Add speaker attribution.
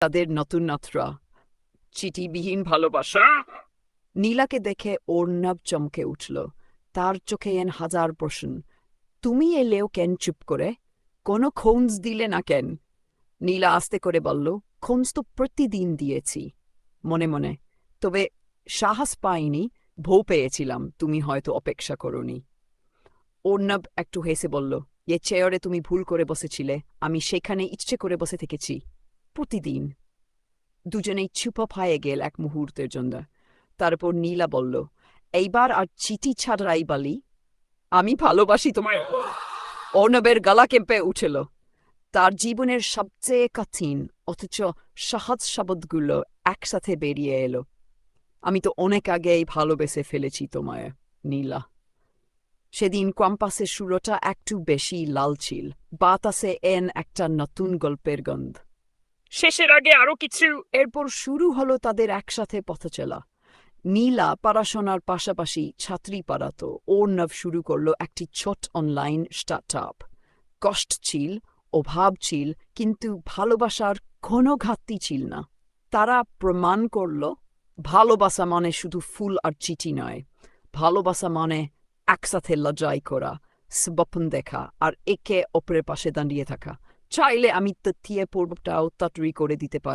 Speaker 1: তাদের নতুন নাত্রা চিঠিবিহীন ভালোবাসা। নীলাকে দেখে অর্ণব চমকে উঠল। তার চোখে হাজার প্রশ্ন। তুমি এলেও কেন চুপ করে? কোনো খোঁজ দিলে না কেন? নীলা আস্তে করে বলল, খোঁজ তো প্রতিদিন দিয়েছি মনে মনে, তবে সাহস পাইনি। ভৌ পেয়েছিলাম তুমি হয়তো অপেক্ষা করনি। অর্ণব একটু হেসে বলল, এ চেয়ারে তুমি ভুল করে বসেছিলে, আমি সেখানে ইচ্ছে করে বসে থেকেছি প্রতিদিন। দুজনেই চুপ হয়ে গেল এক মুহূর্তের জন্য। তারপর নীলা বলল, এইবার আর চিঠি ছাড়াই বলি, আমি ভালোবাসি তোমায়। অর্ণবের গলা কেঁপে উঠল। তার জীবনের সবচেয়ে কঠিন অথচ সহজ শব্দগুলো একসাথে বেরিয়ে এলো। আমি তো অনেক আগেই ভালোবেসে ফেলেছি তোমায়, নীলা। সেদিন কম্পাসের সুরটা একটু বেশি লাল ছিল। বাতাসে একটা নতুন গল্পের গন্ধ। শেষের আগে আরো কিছু। এরপর শুরু হলো তাদের একসাথে পথ চলা। নীলা পড়াশোনার পাশাপাশি ছাত্রী পড়াতো। অর্ণব শুরু করলো একটি ছোট অনলাইন স্টার্টআপ। কষ্ট ছিল, অভাব ছিল, কিন্তু ভালোবাসার কোনো ঘাটতি ছিল না। তারা প্রমাণ করল, ভালোবাসা মানে শুধু ফুল আর চিঠি নয়। ভালোবাসা মানে একসাথে লজ্জাই করা, স্বপ্ন দেখা আর একে অপরের পাশে দাঁড়িয়ে থাকা। চাইলে আমি তথ্যে পূর্বটাও তাড়াতাড়ি করে দিতে পারি।